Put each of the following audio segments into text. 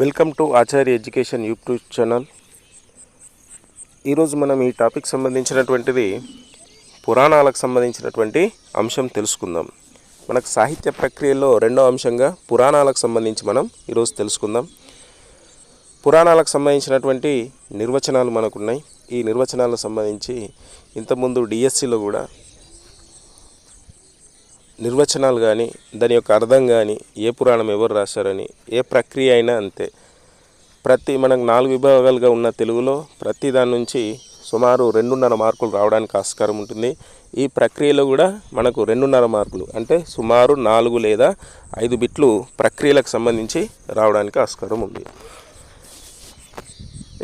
Welcome to Acharya education YouTube channel. ఈరోజు మనం ఈ టాపిక్ సంబంధించినటువంటిది పురాణాలకు సంబంధించినటువంటి అంశం తెలుసుకుందాం. మనకు సాహిత్య ప్రక్రియలో రెండో అంశంగా పురాణాలకు సంబంధించి మనం ఈరోజు తెలుసుకుందాం. పురాణాలకు సంబంధించినటువంటి నిర్వచనాలు మనకున్నాయి. ఈ నిర్వచనాలకు సంబంధించి ఇంతకుముందు డిఎస్సిలో కూడా నిర్వచనాలు కానీ దాని యొక్క అర్థం కానీ ఏ పురాణం ఎవరు రాశారని ఏ ప్రక్రియ అయినా అంతే. మనకు 4 విభాగాలుగా ఉన్న తెలుగులో ప్రతి దాని నుంచి సుమారు 2.5 మార్కులు రావడానికి ఆస్కారం ఉంటుంది. ఈ ప్రక్రియలో కూడా మనకు 2.5 మార్కులు అంటే సుమారు 4 లేదా 5 బిట్లు ప్రక్రియలకు సంబంధించి రావడానికి ఆస్కారం ఉంది.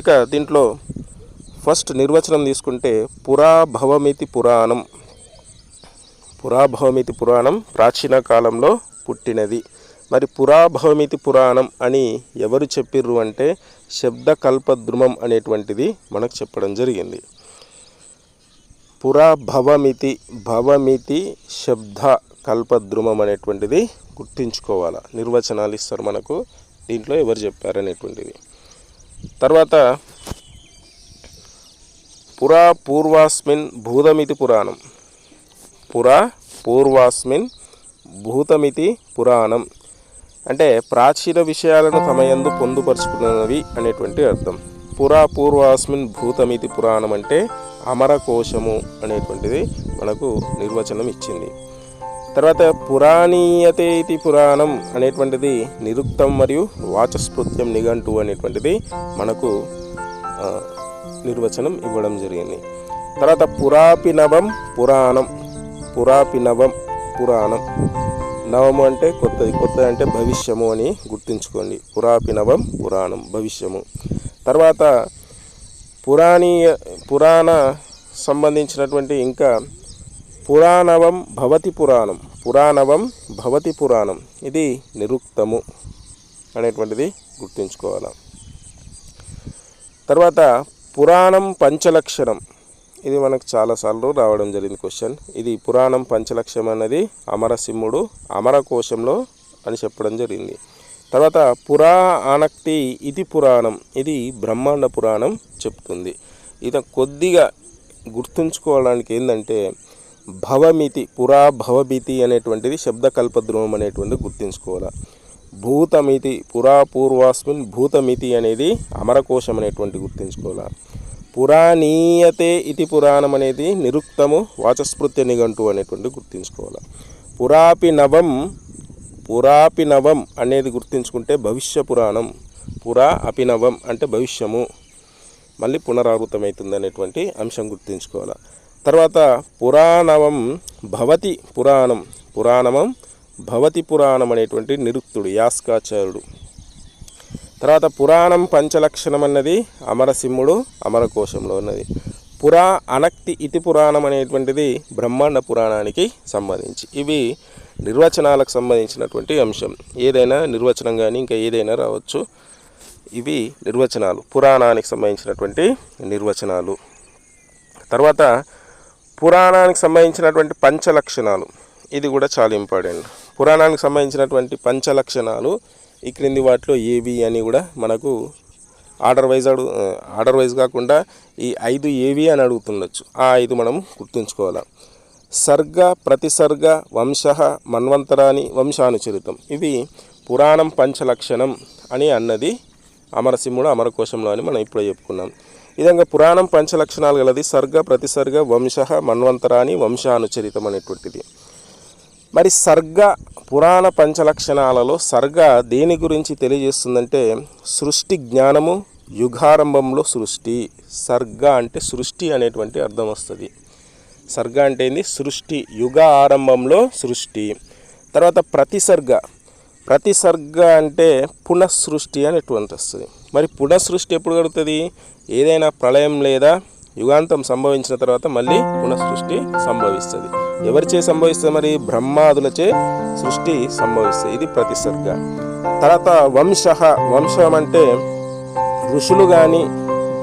ఇక దీంట్లో ఫస్ట్ నిర్వచనం తీసుకుంటే పురాభవమితి పురాణం. పురాభవమితి పురాణం ప్రాచీన కాలంలో పుట్టినది. మరి పురాభవమితి పురాణం అని ఎవరు చెప్పిర్రు అంటే శబ్దకల్పద్రుమం అనేటువంటిది మనకు చెప్పడం జరిగింది. పురాభవమితి భవమితి శబ్ద కల్పద్రుమం అనేటువంటిది గుర్తించుకోవాలి. నిర్వచనాలు ఇస్తారు మనకు, దీంట్లో ఎవరు చెప్పారనేటువంటిది. తర్వాత పురా పూర్వాస్మిన్ భూతమితి పురాణం. పురా పూర్వాస్మిన్ భూతమితి పురాణం అంటే ప్రాచీన విషయాలను తమయందు పొందుపరుచుకున్నవి అనేటువంటి అర్థం. పురా పూర్వాస్మిన్ భూతమితి పురాణం అంటే అమరకోశము అనేటువంటిది మనకు నిర్వచనం ఇచ్చింది. తర్వాత పురాణీయతే ఇది పురాణం అనేటువంటిది నిరుక్తం మరియు వాచస్పృత్యం నిఘంటు అనేటువంటిది మనకు నిర్వచనం ఇవ్వడం జరిగింది. తర్వాత పురాపినవం పురాణం. పురాపినవం పురాణం, నవము అంటే కొత్తది అంటే భవిష్యము అని గుర్తుంచుకోండి. పురాపినవం పురాణం భవిష్యము. తర్వాత పురాణ సంబంధించినటువంటి ఇంకా పురాణవం భవతి పురాణం. పురాణవం భవతి పురాణం ఇది నిరుక్తము అనేటువంటిది గుర్తుంచుకోవాలి. తర్వాత పురాణం పంచలక్షణం, ఇది మనకు చాలాసార్లు రావడం జరిగింది క్వశ్చన్. ఇది పురాణం పంచలక్షం అనేది అమరసింహుడు అమరకోశంలో అని చెప్పడం జరిగింది. తర్వాత పురా ఆనక్తి ఇది పురాణం, ఇది బ్రహ్మాండ పురాణం చెప్తుంది. ఇది కొద్దిగా గుర్తుంచుకోవడానికి ఏంటంటే భవమితి పురాభవమితి అనేటువంటిది శబ్దకల్పద్రుమం అనేటువంటిది గుర్తుంచుకోవాలి. భూతమితి పురా పూర్వాస్మిన్ భూతమితి అనేది అమరకోశం అనేటువంటి గుర్తుంచుకోవాలి. పురాణీయతే ఇది పురాణం అనేది నిరుక్తము వాచస్పృత్య నిఘంటు అనేటువంటి గుర్తుంచుకోవాలి. పురాపినవం అనేది గుర్తుంచుకుంటే భవిష్య పురాణం. పురా అపినవం అంటే భవిష్యము, మళ్ళీ పునరావృతమవుతుంది అనేటువంటి అంశం గుర్తుంచుకోవాలి. తర్వాత పురాణవం భవతి పురాణం. పురాణవం భవతి పురాణం అనేటువంటి నిరుక్తుడు యాస్కాచార్యుడు. తర్వాత పురాణం పంచలక్షణం అన్నది అమరసింహుడు అమరకోశంలో ఉన్నది. పురా అనక్తి ఇతి పురాణం అనేటువంటిది బ్రహ్మాండ పురాణానికి సంబంధించి. ఇవి నిర్వచనాలకు సంబంధించినటువంటి అంశం. ఏదైనా నిర్వచనం కానీ ఇంకా ఏదైనా రావచ్చు. ఇవి నిర్వచనాలు, పురాణానికి సంబంధించినటువంటి నిర్వచనాలు. తర్వాత పురాణానికి సంబంధించినటువంటి పంచలక్షణాలు, ఇది కూడా చాలా ఇంపార్టెంట్. పురాణానికి సంబంధించినటువంటి పంచలక్షణాలు ఈ క్రింది వాటిలో ఏవి అని కూడా మనకు ఆర్డర్ వైజ్ కాకుండా ఈ 5 ఏవి అని అడుగుతుండొచ్చు. ఆ 5 మనం గుర్తుంచుకోవాలి. సర్గ ప్రతిసర్గ వంశ మన్వంతరాని వంశానుచరితం, ఇవి పురాణం పంచలక్షణం అని అన్నది అమరసింహుడు అమరకోశంలో అని మనం ఇప్పుడు చెప్పుకున్నాం. ఈ విధంగా పురాణం పంచలక్షణాలు గలది సర్గ ప్రతిసర్గ వంశ మన్వంతరాని వంశానుచరితం అనేటువంటిది. మరి సర్గ పురాణ పంచలక్షణాలలో సర్గ దేని గురించి తెలియజేస్తుందంటే సృష్టి జ్ఞానము, యుగారంభంలో సృష్టి. సర్గ అంటే సృష్టి అనేటువంటి అర్థం వస్తుంది. సర్గ అంటే ఏంది? సృష్టి, యుగ ఆరంభంలో సృష్టి. తర్వాత ప్రతిసర్గ అంటే పునఃసృష్టి అనేటువంటి వస్తుంది. మరి పునఃసృష్టి ఎప్పుడు కలుగుతుంది? ఏదైనా ప్రళయం లేదా యుగాంతం సంభవించిన తర్వాత మళ్ళీ పునఃసృష్టి సంభవిస్తుంది. ఎవరిచే సంభవిస్తుంది? మరి బ్రహ్మాదులచే సృష్టి సంభవిస్తుంది. ఇది ప్రతిసర్గ. తర్వాత వంశం అంటే ఋషులు కానీ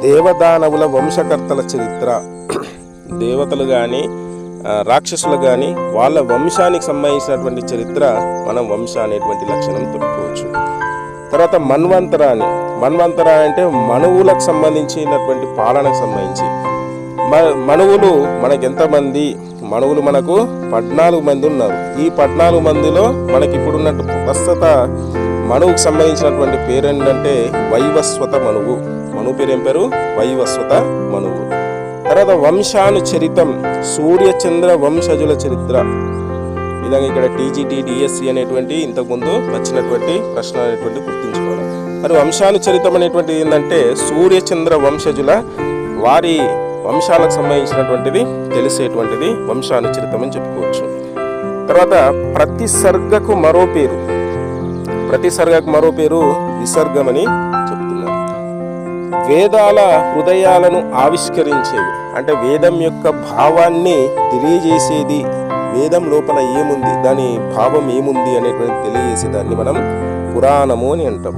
దేవదానవుల వంశకర్తల చరిత్ర. దేవతలు కానీ రాక్షసులు కానీ వాళ్ళ వంశానికి సంబంధించినటువంటి చరిత్ర మనం వంశ అనేటువంటి లక్షణం చెప్పుకోవచ్చు. తర్వాత మన్వంతరాని. మన్వంతర అంటే మనువులకు సంబంధించినటువంటి పాలనకు సంబంధించి. మనువులు మనకు ఎంతమంది? మనువులు మనకు 14 మంది ఉన్నారు. ఈ 14 మందిలో మనకి ఇప్పుడున్నట్టు ప్రస్తుత మనువుకు సంబంధించినటువంటి పేరు ఏంటంటే వైవస్వత మనువు. మనువు పేరు ఏం పేరు? వైవస్వత మనువు. తర్వాత వంశానుచరితం, సూర్యచంద్ర వంశజుల చరిత్ర. విధంగా ఇక్కడ టీజీటీ డిఎస్సి అనేటువంటి ఇంతకుముందు వచ్చినటువంటి ప్రశ్న అనేటువంటి గుర్తించుకోవాలి. మరి వంశానుచరితం అనేటువంటిది ఏంటంటే సూర్యచంద్ర వంశజుల వారి వంశాలకు సంబంధించినటువంటిది తెలిసేటువంటిది వంశానుచరితం అని చెప్పుకోవచ్చు. తర్వాత ప్రతిసర్గకు మరో పేరు. ప్రతిసర్గకు మరో పేరు విసర్గమని చెప్తున్నారు. వేదాల హృదయాలను ఆవిష్కరించేవి, అంటే వేదం యొక్క భావాన్ని తెలియజేసేది, వేదం లోపల ఏముంది, దాని భావం ఏముంది అనేటువంటి తెలియజేసేదాన్ని మనం పురాణము అని అంటాం.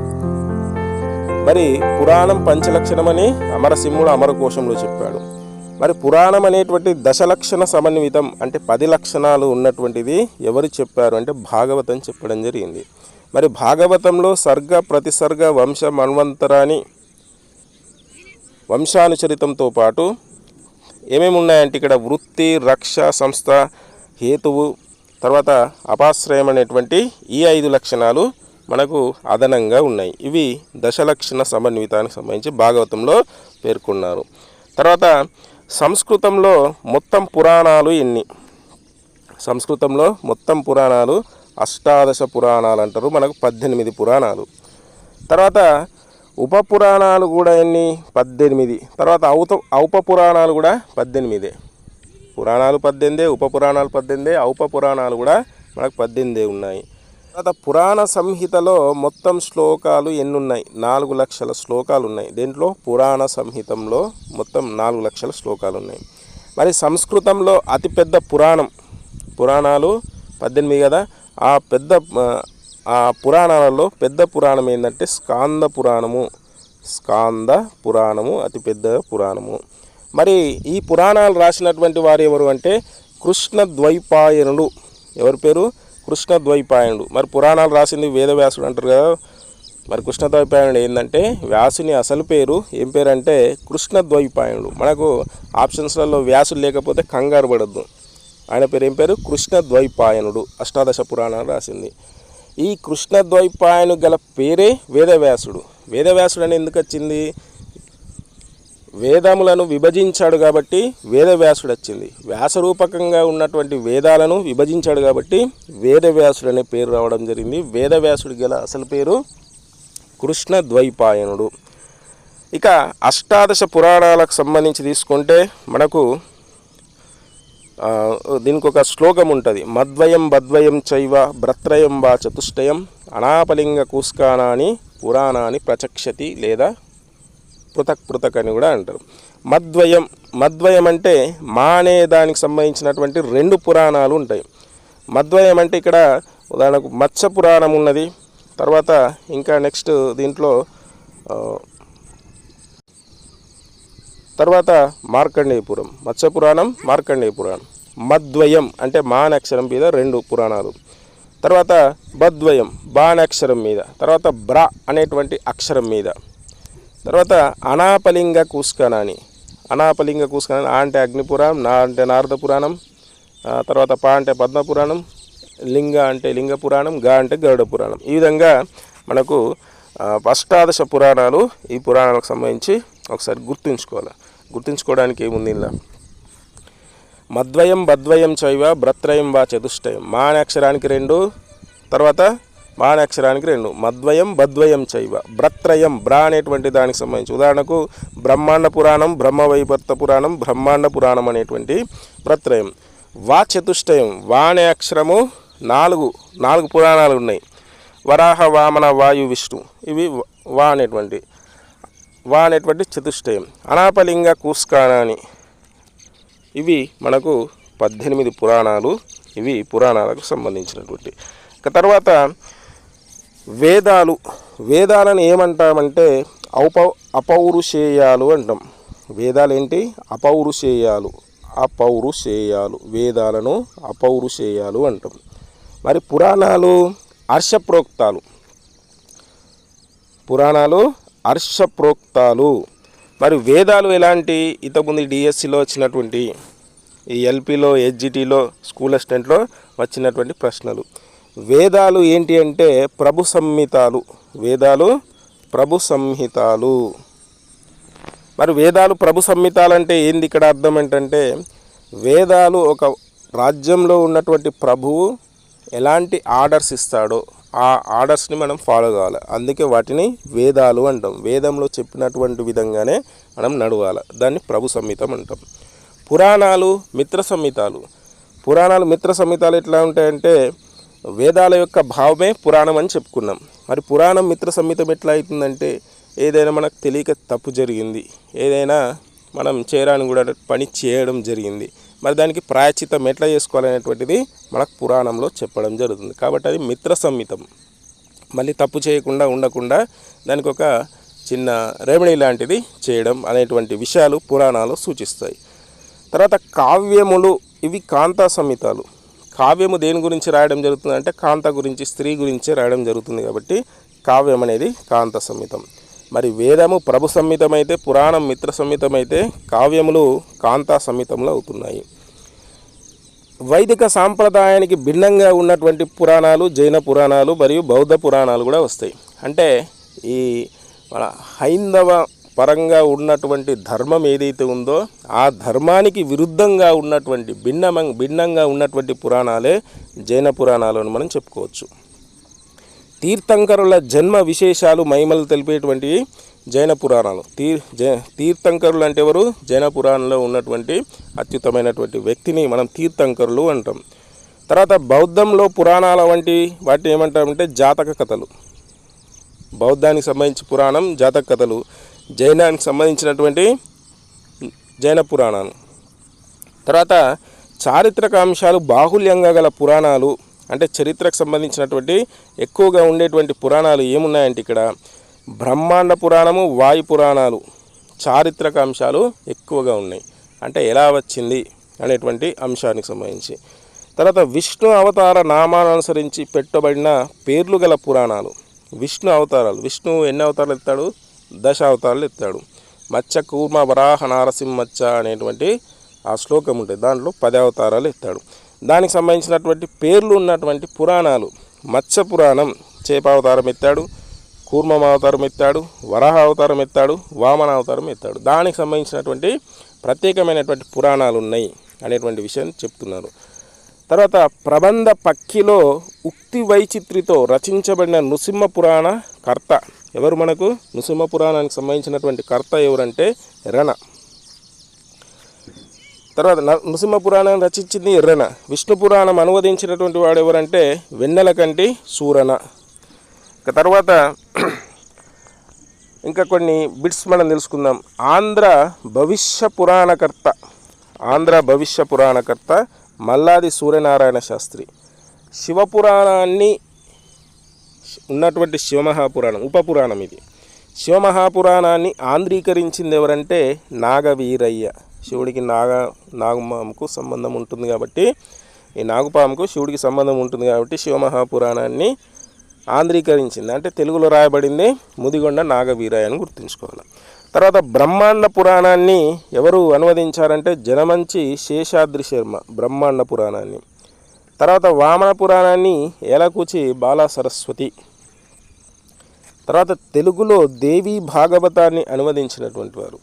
మరి పురాణం పంచలక్షణం అని అమరసింహుడు అమరకోశంలో చెప్పాడు. మరి పురాణం అనేటువంటి దశలక్షణ సమన్వితం, అంటే 10 లక్షణాలు ఉన్నటువంటిది ఎవరు చెప్పారు అంటే భాగవతం చెప్పడం జరిగింది. మరి భాగవతంలో సర్గ, ప్రతిసర్గ, వంశ, మన్వంతరాని, వంశానుచరితంతో పాటు ఏమేమి ఉన్నాయంటే ఇక్కడ వృత్తి, రక్ష, సంస్థ, హేతువు, తర్వాత అపాశ్రయం అనేటువంటి ఈ 5 లక్షణాలు మనకు అదనంగా ఉన్నాయి. ఇవి దశలక్షణ సమన్వితానికి సంబంధించి భాగవతంలో పేర్కొన్నారు. తర్వాత సంస్కృతంలో మొత్తం పురాణాలు ఎన్ని? సంస్కృతంలో మొత్తం పురాణాలు 18 పురాణాలు అంటారు. మనకు 18 పురాణాలు. తర్వాత ఉప పురాణాలు కూడా ఎన్ని? 18. తర్వాత ఔప పురాణాలు కూడా 18. పురాణాలు 18, ఉప పురాణాలు 18, ఔప పురాణాలు కూడా మనకు 18 ఉన్నాయి. తర్వాత పురాణ సంహితలో మొత్తం శ్లోకాలు ఎన్ని ఉన్నాయి? 4 లక్షల శ్లోకాలు ఉన్నాయి. దేంట్లో? పురాణ సంహితంలో మొత్తం 4 లక్షల శ్లోకాలు ఉన్నాయి. మరి సంస్కృతంలో అతిపెద్ద పురాణాలు 18 కదా. ఆ పురాణాలలో పెద్ద పురాణం ఏంటంటే స్కాంద పురాణము అతిపెద్ద పురాణము. మరి ఈ పురాణాలు రాసినటువంటి వారు ఎవరు అంటే కృష్ణద్వైపాయనుడు. ఎవరి పేరు? కృష్ణద్వైపాయనుడు. మరి పురాణాలు రాసింది వేదవ్యాసుడు అంటారు కదా. మరి కృష్ణద్వైపాయనుడు ఏంటంటే వ్యాసుని అసలు పేరు ఏం పేరు అంటే కృష్ణద్వైపాయనుడు. మనకు ఆప్షన్స్లలో వ్యాసుడు లేకపోతే కంగారు పడద్దు. ఆయన పేరు ఏం పేరు? కృష్ణద్వైపాయనుడు. 18 పురాణాలు రాసింది. ఈ కృష్ణద్వైపాయను గల పేరే వేదవ్యాసుడు. వేదవ్యాసుడు అని ఎందుకు వచ్చింది? వేదములను విభజించాడు కాబట్టి వేదవ్యాసుడు వచ్చింది. వ్యాసరూపకంగా ఉన్నటువంటి వేదాలను విభజించాడు కాబట్టి వేదవ్యాసుడు అనే పేరు రావడం జరిగింది. వేదవ్యాసుడి గల అసలు పేరు కృష్ణద్వైపాయనుడు. ఇక 18 పురాణాలకు సంబంధించి తీసుకుంటే మనకు దీనికి ఒక శ్లోకం ఉంటుంది. మద్వయం బద్వయం చైవ భ్రత్రయం వా చతుష్టయం అనాపలింగ కూస్కానాని పురాణాన్ని ప్రచక్షతి, లేదా పృథక్ అని కూడా అంటారు. మద్వయం అంటే మా అనే దానికి సంబంధించినటువంటి 2 పురాణాలు ఉంటాయి. మద్వయం అంటే ఇక్కడ ఉదాహరణకు మత్స్య పురాణం ఉన్నది. తర్వాత ఇంకా నెక్స్ట్ దీంట్లో తర్వాత మార్కండేయపురం, మత్స్య పురాణం, మార్కండేయ పురాణం. మద్వయం అంటే మా అనే అక్షరం మీద 2 పురాణాలు. తర్వాత బద్వయం బా అనే అక్షరం మీద, తర్వాత బ్ర అనేటువంటి అక్షరం మీద. తర్వాత అనాపలింగ కూస్కనాని. ఆ అంటే అగ్నిపురాణం, నా అంటే నారద పురాణం, తర్వాత పా అంటే పద్మపురాణం, లింగ అంటే లింగ పురాణం, గా అంటే గరుడ పురాణం. ఈ విధంగా మనకు 18 పురాణాలు. ఈ పురాణాలకు సంబంధించి ఒకసారి గుర్తుంచుకోవడానికి ఏముంది ఇలా? మద్వయం బద్వయం చైవ భ్రత్రయం వా చతుష్టయం. మా అనే అక్షరానికి 2, తర్వాత మా అనే అక్షరానికి 2. మద్వయం బద్వయం చైవ. భ్రత్రయం బ్రా అనేటువంటి దానికి సంబంధించి ఉదాహరణకు బ్రహ్మాండ పురాణం, బ్రహ్మవైవర్త పురాణం, బ్రహ్మాండ పురాణం అనేటువంటి భ్రత్రయం. వా చతుష్టయం, వా అనే అక్షరము 4 పురాణాలు ఉన్నాయి. వరాహ, వామన, వాయు, విష్ణు. ఇవి వా అనేటువంటి చతుష్టయం. అనాపలింగ కూస్కానాని. ఇవి మనకు 18 పురాణాలు. ఇవి పురాణాలకు సంబంధించినటువంటి. తర్వాత వేదాలను ఏమంటామంటే అపౌరుషేయాలు అంటాం. వేదాలు ఏంటి? అపౌరుషేయాలు. వేదాలను అపౌరుషేయాలు అంటాం. మరి పురాణాలు హర్షప్రోక్తాలు. పురాణాలు హర్షప్రోక్తాలు. మరి వేదాలు ఎలాంటి? ఇంతకుముందు డిఎస్సిలో వచ్చినటువంటి, ఈ ఎల్పిలో, హెచ్జిటిలో, స్కూల్ అసిస్టెంట్లో వచ్చినటువంటి ప్రశ్నలు. వేదాలు ఏంటి అంటే ప్రభు సంహితాలు. వేదాలు ప్రభు సంహితాలు. మరి వేదాలు ప్రభు సంహితాలు అంటే ఏంది? ఇక్కడ అర్థం ఏంటంటే వేదాలు ఒక రాజ్యంలో ఉన్నటువంటి ప్రభువు ఎలాంటి ఆర్డర్స్ ఇస్తాడో ఆ ఆర్డర్స్ని మనం ఫాలో కావాలి. అందుకే వాటిని వేదాలు అంటాం. వేదంలో చెప్పినటువంటి విధంగానే మనం నడవాలి. దాన్ని ప్రభు సంహితం అంటాం. పురాణాలు మిత్ర సంహితాలు. పురాణాలు మిత్ర సంహితాలు ఎట్లా ఉంటాయంటే వేదాల యొక్క భావమే పురాణం అని చెప్పుకున్నాం. మరి పురాణం మిత్ర సంహితం ఎట్లా అవుతుందంటే ఏదైనా మనకు తెలియక తప్పు జరిగింది, ఏదైనా మనం చేయడానికి కూడా పని చేయడం జరిగింది, మరి దానికి ప్రాయశ్చిత్తం ఎట్లా చేసుకోవాలనేటువంటిది మనకు పురాణంలో చెప్పడం జరుగుతుంది. కాబట్టి అది మిత్ర సంహితం. మళ్ళీ తప్పు చేయకుండా ఉండకుండా దానికి ఒక చిన్న రెమెడీ లాంటిది చేయడం అనేటువంటి విషయాలు పురాణాలు సూచిస్తాయి. తర్వాత కావ్యములు, ఇవి కాంతా సంహితాలు. కావ్యము దేని గురించి రాయడం జరుగుతుంది అంటే కాంత గురించి, స్త్రీ గురించి రాయడం జరుగుతుంది. కాబట్టి కావ్యం అనేది కాంత సంహితం. మరి వేదము ప్రభు సంహితం అయితే, పురాణం మిత్ర సంహితం అయితే, కావ్యములు కాంతా సంహితంలో అవుతున్నాయి. వైదిక సాంప్రదాయానికి భిన్నంగా ఉన్నటువంటి పురాణాలు జైన పురాణాలు మరియు బౌద్ధ పురాణాలు కూడా వస్తాయి. అంటే ఈ మన హైందవ పరంగా ఉన్నటువంటి ధర్మం ఏదైతే ఉందో ఆ ధర్మానికి విరుద్ధంగా ఉన్నటువంటి భిన్నంగా ఉన్నటువంటి పురాణాలే జైన పురాణాలు అని మనం చెప్పుకోవచ్చు. తీర్థంకరుల జన్మ విశేషాలు మహిమలు తెలిపేటువంటి జైన పురాణాలు. తీర్థంకరులు అంటే ఎవరు? జైన పురాణంలో ఉన్నటువంటి అత్యుత్తమైనటువంటి వ్యక్తిని మనం తీర్థంకరులు అంటాం. తర్వాత బౌద్ధంలో పురాణాల వంటి వాటిని ఏమంటామంటే జాతక కథలు. బౌద్ధానికి సంబంధించి పురాణం జాతక కథలు, జైనానికి సంబంధించినటువంటి జైన పురాణాలు. తర్వాత చారిత్రక అంశాలు బాహుల్యంగా గల పురాణాలు, అంటే చరిత్రకు సంబంధించినటువంటి ఎక్కువగా ఉండేటువంటి పురాణాలు ఏమున్నాయంటే ఇక్కడ బ్రహ్మాండ పురాణము, వాయు పురాణాలు. చారిత్రక అంశాలు ఎక్కువగా ఉన్నాయి, అంటే ఎలా వచ్చింది అనేటువంటి అంశానికి సంబంధించి. తర్వాత విష్ణు అవతార నామాన్ని అనుసరించి పెట్టబడిన పేర్లు గల పురాణాలు. విష్ణు అవతారాలు, విష్ణు ఎన్ని అవతారాలు ఎత్తాడు? 10 అవతారాలు ఎత్తాడు. మత్స్య కూర్మ వరాహ నారసింహచ్చ అనేటువంటి ఆ శ్లోకం ఉంటుంది, దాంట్లో 10 అవతారాలు ఎత్తాడు. దానికి సంబంధించినటువంటి పేర్లు ఉన్నటువంటి పురాణాలు. మత్స్య పురాణం చేప అవతారం ఎత్తాడు, కూర్మం అవతారం ఎత్తాడు, వరాహ అవతారం ఎత్తాడు, వామన అవతారం ఎత్తాడు. దానికి సంబంధించినటువంటి ప్రత్యేకమైనటువంటి పురాణాలు ఉన్నాయి అనేటువంటి విషయాన్ని చెప్తున్నారు. తర్వాత ప్రబంధ పక్కిలో ఉక్తి వైచిత్రితో రచించబడిన నృసింహ పురాణ కర్త ఎవరు? మనకు నృసింహ పురాణానికి సంబంధించినటువంటి కర్త ఎవరంటే రణ. తర్వాత నృసింహ పురాణాన్ని రచించింది ఎర్రన. విష్ణు పురాణం అనువదించినటువంటి వాడు ఎవరంటే వెన్నెలకంటి సూరన. తర్వాత ఇంకా కొన్ని బిట్స్ మనం తెలుసుకుందాం. ఆంధ్ర భవిష్య పురాణకర్త మల్లాది సూర్యనారాయణ శాస్త్రి. శివపురాణాన్ని ఉన్నటువంటి శివమహాపురాణం ఉపపురాణం ఇది. శివమహాపురాణాన్ని ఆంధ్రీకరించింది ఎవరంటే నాగవీరయ్య. శివుడికి నాగపాముకు సంబంధం ఉంటుంది కాబట్టి, ఈ నాగపాముకు శివుడికి సంబంధం ఉంటుంది కాబట్టి శివమహాపురాణాన్ని ఆంధ్రీకరించింది, అంటే తెలుగులో రాయబడింది ముదిగొండ నాగవీరయ్య అని గుర్తుంచుకోవాలి. తర్వాత బ్రహ్మాండ పురాణాన్ని ఎవరు అనువదించారంటే జనమంచి శేషాద్రి శర్మ బ్రహ్మాండ పురాణాన్ని. తర్వాత వామన పురాణాన్ని ఏలకూచి బాలా సరస్వతి. తర్వాత తెలుగులో దేవీ భాగవతాన్ని అనువదించినటువంటి వారు,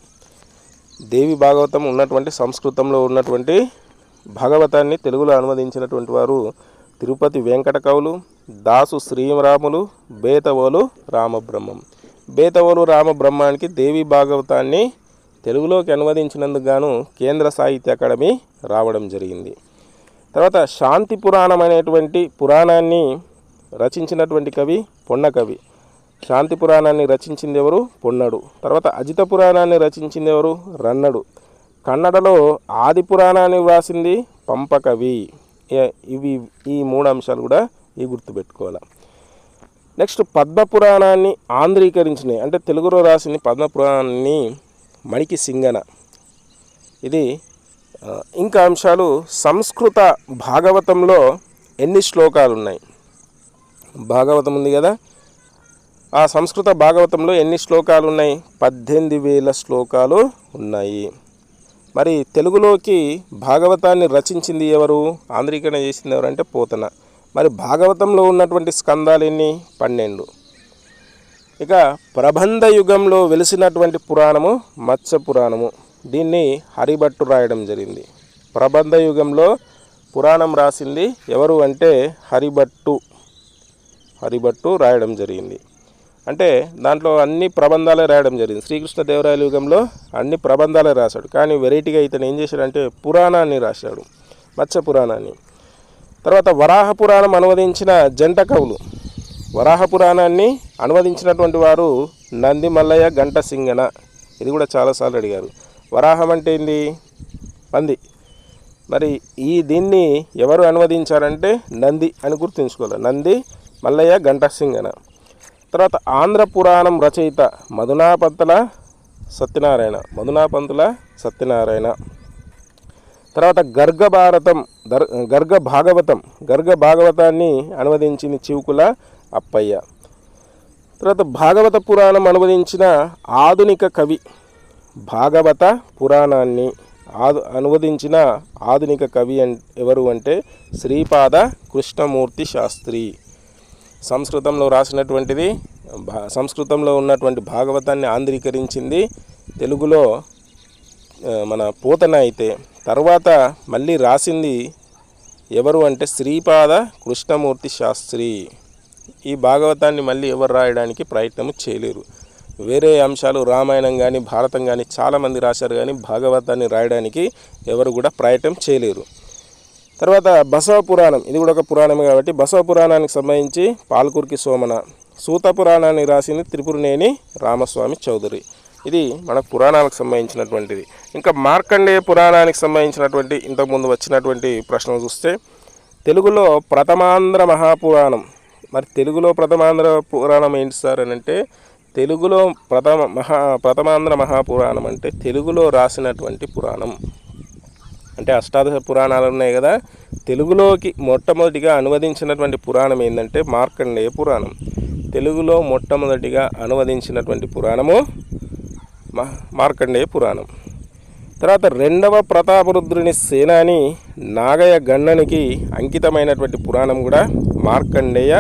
దేవి భాగవతం ఉన్నటువంటి సంస్కృతంలో ఉన్నటువంటి భాగవతాన్ని తెలుగులో అనువదించినటువంటి వారు తిరుపతి వెంకట కవులు, దాసు శ్రీరాములు, బేతవోలు రామబ్రహ్మం. బేతవోలు రామబ్రహ్మానికి దేవి భాగవతాన్ని తెలుగులోకి అనువదించినందుకు గాను కేంద్ర సాహిత్య అకాడమీ రావడం జరిగింది. తర్వాత శాంతి పురాణం అనేటువంటి పురాణాన్ని రచించినటువంటి కవి పొన్న కవి. శాంతి పురాణాన్ని రచించింది ఎవరు? పొన్నడు. తర్వాత అజిత పురాణాన్ని రచించింది ఎవరు? రన్నడు. కన్నడలో ఆది పురాణాన్ని వ్రాసింది పంపకవి. ఇవి ఈ 3 అంశాలు కూడా గుర్తుపెట్టుకోవాలి. నెక్స్ట్ పద్మపురాణాన్ని ఆంధ్రీకరించినాయి, అంటే తెలుగులో రాసింది పద్మపురాణాన్ని మణికి సింగన. ఇది ఇంకా అంశాలు. సంస్కృత భాగవతంలో ఎన్ని శ్లోకాలు ఉన్నాయి? భాగవతం ఉంది కదా, ఆ సంస్కృత భాగవతంలో ఎన్ని శ్లోకాలు ఉన్నాయి? 18,000 శ్లోకాలు ఉన్నాయి. మరి తెలుగులోకి భాగవతాన్ని రచించింది ఎవరు? ఆంధ్రీకరణ చేసింది ఎవరంటే పోతన. మరి భాగవతంలో ఉన్నటువంటి స్కందాలు ఎన్ని? 12. ఇక ప్రబంధ యుగంలో వెలిసినటువంటి పురాణము మత్స్య పురాణము. దీన్ని హరిభట్టు రాయడం జరిగింది. ప్రబంధ యుగంలో పురాణం రాసింది ఎవరు అంటే హరిభట్టు రాయడం జరిగింది. అంటే దాంట్లో అన్ని ప్రబంధాలే రాయడం జరిగింది. శ్రీకృష్ణదేవరాయల యుగంలో అన్ని ప్రబంధాలే రాశాడు. కానీ వెరైటీగా ఇతను ఏం చేశాడంటే పురాణాన్ని రాశాడు, మత్స్య పురాణాన్ని. తర్వాత వరాహ పురాణం అనువదించిన జంట కవులు. వరాహ పురాణాన్ని అనువదించినటువంటి వారు నంది మల్లయ్య గంట సింగన. ఇది కూడా చాలాసార్లు అడిగారు. వరాహం అంటే ఏంది? పంది. మరి దీన్ని ఎవరు అనువదించారంటే నంది అని గుర్తుంచుకోవాలి. నంది మల్లయ్య గంట సింగన. తర్వాత ఆంధ్ర పురాణం రచయిత మధునాపంతుల సత్యనారాయణ. తర్వాత గర్గ భాగవతాన్ని అనువదించిన చివుకుల అప్పయ్య. తర్వాత భాగవత పురాణం అనువదించిన ఆధునిక కవి, భాగవత పురాణాన్ని అనువదించిన ఆధునిక కవి ఎవరు అంటే శ్రీపాద కృష్ణమూర్తి శాస్త్రి. సంస్కృతంలో రాసినటువంటిది, సంస్కృతంలో ఉన్నటువంటి భాగవతాన్ని ఆంధ్రీకరించింది తెలుగులో మన పోతన అయితే, తర్వాత మళ్ళీ రాసింది ఎవరు అంటే శ్రీపాద కృష్ణమూర్తి శాస్త్రి. ఈ భాగవతాన్ని మళ్ళీ ఎవరు రాయడానికి ప్రయత్నం చేయలేరు. వేరే అంశాలు రామాయణం కానీ భారతం కానీ చాలామంది రాశారు, కానీ భాగవతాన్ని రాయడానికి ఎవరు కూడా ప్రయత్నం చేయలేరు. తర్వాత బసవ పురాణం, ఇది కూడా ఒక పురాణమే కాబట్టి బసవ పురాణానికి సంబంధించి పాల్కుర్కి సోమన. సూత పురాణాన్ని రాసింది త్రిపురనేని రామస్వామి చౌదరి. ఇది మనకు పురాణాలకు సంబంధించినటువంటిది. ఇంకా మార్కండేయ పురాణానికి సంబంధించినటువంటి ఇంతకుముందు వచ్చినటువంటి ప్రశ్నలు చూస్తే, తెలుగులో ప్రథమాంధ్ర మహాపురాణం. మరి తెలుగులో ప్రథమాంధ్ర పురాణం ఏంటి సార్ అని అంటే, తెలుగులో ప్రథమాంధ్ర మహాపురాణం అంటే తెలుగులో రాసినటువంటి పురాణం. అంటే అష్టాదశ పురాణాలు ఉన్నాయి కదా, తెలుగులోకి మొట్టమొదటిగా అనువదించినటువంటి పురాణం ఏంటంటే మార్కండేయ పురాణం. తెలుగులో మొట్టమొదటిగా అనువదించినటువంటి పురాణము మార్కండేయ పురాణం. తర్వాత రెండవ ప్రతాపరుద్రుని సేనాని నాగయ్య గన్ననికి అంకితమైనటువంటి పురాణం కూడా మార్కండేయ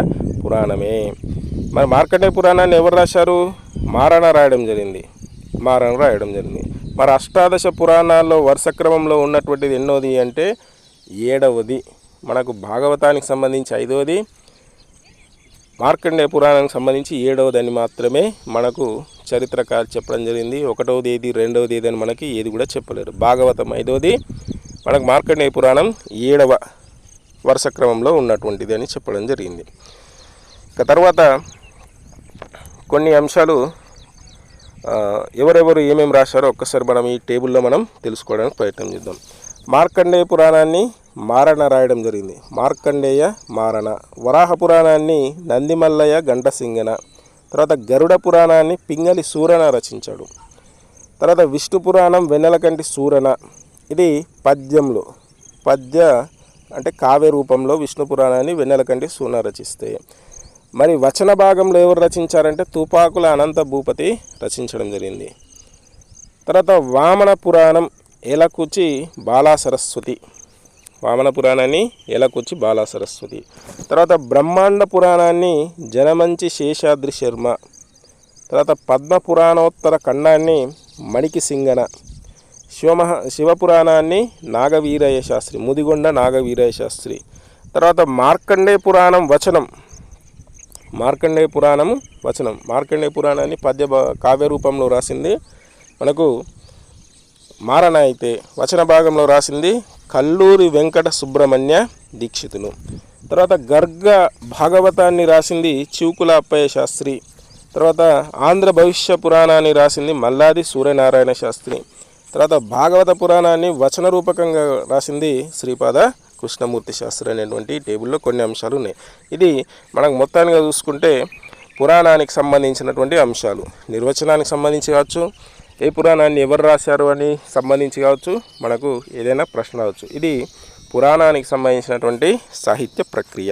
పురాణమే. మరి మార్కండేయ పురాణాన్ని ఎవరు రాశారు? మారణ రాయడం జరిగింది. మరి అష్టాదశ పురాణాల్లో వరుస క్రమంలో ఉన్నటువంటిది ఎన్నోది అంటే 7వది. మనకు భాగవతానికి సంబంధించి 5వది, మార్కండేయ పురాణానికి సంబంధించి 7వదని మాత్రమే మనకు చరిత్రకారు చెప్పడం జరిగింది. 1వది ఏది, 2వది ఏది అని మనకి ఏది కూడా చెప్పలేరు. భాగవతం 5వది, మనకు మార్కండేయ పురాణం 7వ వరుస క్రమంలో ఉన్నటువంటిది అని చెప్పడం జరిగింది. ఇక తర్వాత కొన్ని అంశాలు ఎవరెవరు ఏమేమి రాశారో ఒక్కసారి మనం ఈ టేబుల్లో మనం తెలుసుకోవడానికి ప్రయత్నం చేద్దాం. మార్కండేయ పురాణాన్ని మారణ రాయడం జరిగింది. మార్కండేయ మారణ. వరాహ పురాణాన్ని నందిమల్లయ్య గంట సింగన. తర్వాత గరుడ పురాణాన్ని పింగళి సూరన రచించాడు. తర్వాత విష్ణు పురాణం వెన్నెలకంటి సూరన. ఇది పద్య అంటే కావ్య రూపంలో విష్ణు పురాణాన్ని వెన్నెలకంటి సూరన రచిస్తే, మరి వచన భాగంలో ఎవరు రచించారంటే తుపాకుల అనంత భూపతి రచించడం జరిగింది. తర్వాత వామన పురాణం ఏలకూచి బాలాసరస్వతి. తర్వాత బ్రహ్మాండ పురాణాన్ని జనమంచి శేషాద్రి శర్మ. తర్వాత పద్మ పురాణోత్తర ఖండాన్ని మణికి సింగన. శివపురాణాన్ని నాగవీరయ్య శాస్త్రి, ముదిగొండ నాగవీరయ్య శాస్త్రి. తర్వాత మార్కండేయ పురాణం వచనం. మార్కండేయ పురాణాన్ని పద్య కావ్య రూపంలో రాసింది మనకు మారణ అయితే, వచన భాగంలో రాసింది కల్లూరి వెంకట సుబ్రహ్మణ్య దీక్షితులు. తర్వాత గర్గ భాగవతాన్ని రాసింది చివుకుల అప్పయ్య శాస్త్రి. తర్వాత ఆంధ్ర భవిష్య పురాణాన్ని రాసింది మల్లాది సూర్యనారాయణ శాస్త్రి. తర్వాత భాగవత పురాణాన్ని వచన రూపకంగా రాసింది శ్రీపాద కృష్ణమూర్తి శాస్త్రి అనేటువంటి టేబుల్లో కొన్ని అంశాలు ఉన్నాయి. ఇది మనకు మొత్తానికి చూసుకుంటే పురాణానికి సంబంధించినటువంటి అంశాలు. నిర్వచనానికి సంబంధించి కావచ్చు, ఏ పురాణాన్ని ఎవరు రాశారు అని సంబంధించి కావచ్చు, మనకు ఏదైనా ప్రశ్న రావచ్చు. ఇది పురాణానికి సంబంధించినటువంటి సాహిత్య ప్రక్రియ.